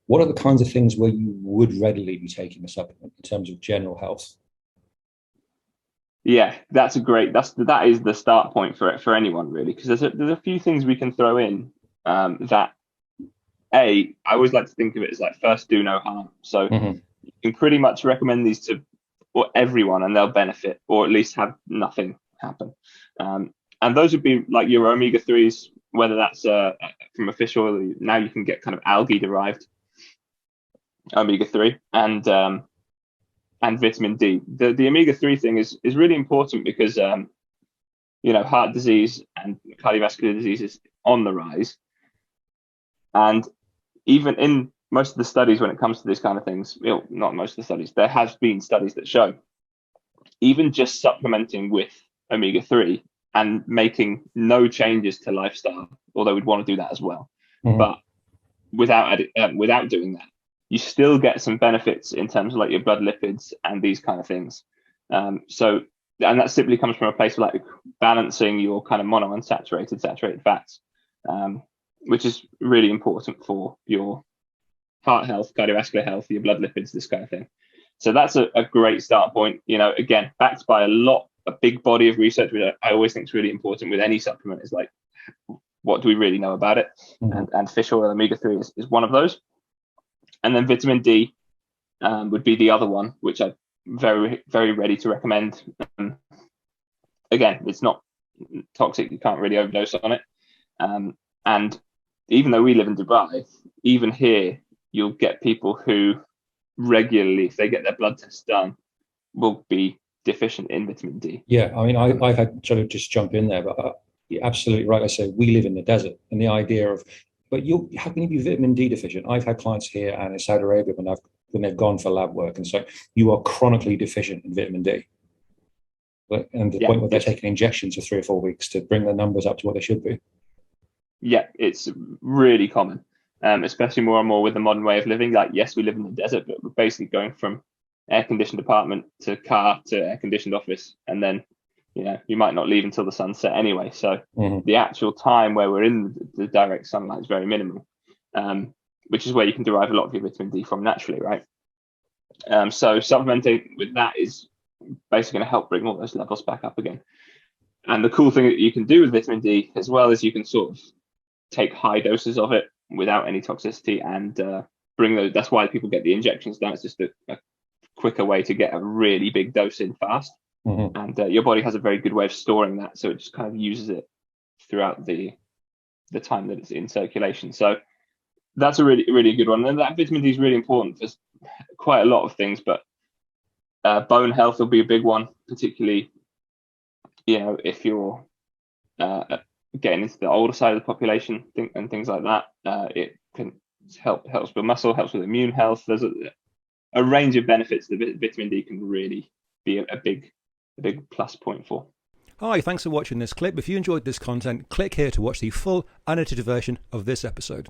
What are the kinds of things where you would readily be taking a supplement in terms of general health? Yeah, that is the start point for anyone really, because there's a few things we can throw in that I always like to think of it as like first do no harm. So Mm-hmm. you can pretty much recommend these to everyone and they'll benefit or at least have nothing happen. And those would be like your omega threes, whether that's from a fish oil. Now you can get kind of algae derived omega three and vitamin D. The omega three thing is really important because heart disease and cardiovascular disease is on the rise, and even in most of the studies when it comes to these kind of things, not most of the studies, there has been studies that show even just supplementing with omega three and making no changes to lifestyle, although we'd want to do that as well, Mm-hmm. but without doing that, you still get some benefits in terms of like your blood lipids and these kind of things. So, and that simply comes from a place of like balancing your kind of monounsaturated, saturated fats, which is really important for your heart health, cardiovascular health, your blood lipids, this kind of thing. So that's a great start point. Again, backed by a big body of research, which I always think is really important with any supplement. Is like, what do we really know about it? Mm-hmm. And fish oil omega three is one of those. And then vitamin D would be the other one, which I'm very, very ready to recommend. Again, it's not toxic. You can't really overdose on it. And even though we live in Dubai, even here, you'll get people who regularly, if they get their blood tests done, will be deficient in vitamin D. Yeah, I mean, I've had to just jump in there, but you're absolutely right. I say we live in the desert, and the idea of, but how can you be vitamin D deficient? I've had clients here and in Saudi Arabia when they've gone for lab work, and so you are chronically deficient in vitamin D. And the Yeah, point where they're taking injections for 3 or 4 weeks to bring the numbers up to what they should be. yeah, it's really common, especially more and more with the modern way of living. Like, yes, we live in the desert, but we're basically going from air-conditioned apartment to car to air-conditioned office, and then you might not leave until the sunset anyway. So Mm-hmm. the actual time where we're in the direct sunlight is very minimal, which is where you can derive a lot of your vitamin D from naturally, right? So supplementing with that is basically going to help bring all those levels back up again. And the cool thing that you can do with vitamin D as well is you can sort of take high doses of it without any toxicity and bring those. That's why people get the injections now. It's just a quicker way to get a really big dose in fast. Mm-hmm. And your body has a very good way of storing that, so it just kind of uses it throughout the time that it's in circulation. So that's a really, really good one. And that vitamin D is really important for quite a lot of things, but bone health will be a big one, particularly if you're getting into the older side of the population and things like that. It can helps with muscle, helps with immune health. There's a range of benefits that vitamin D can really be a big plus point for. Hi, thanks for watching this clip. If you enjoyed this content, click here to watch the full unedited version of this episode.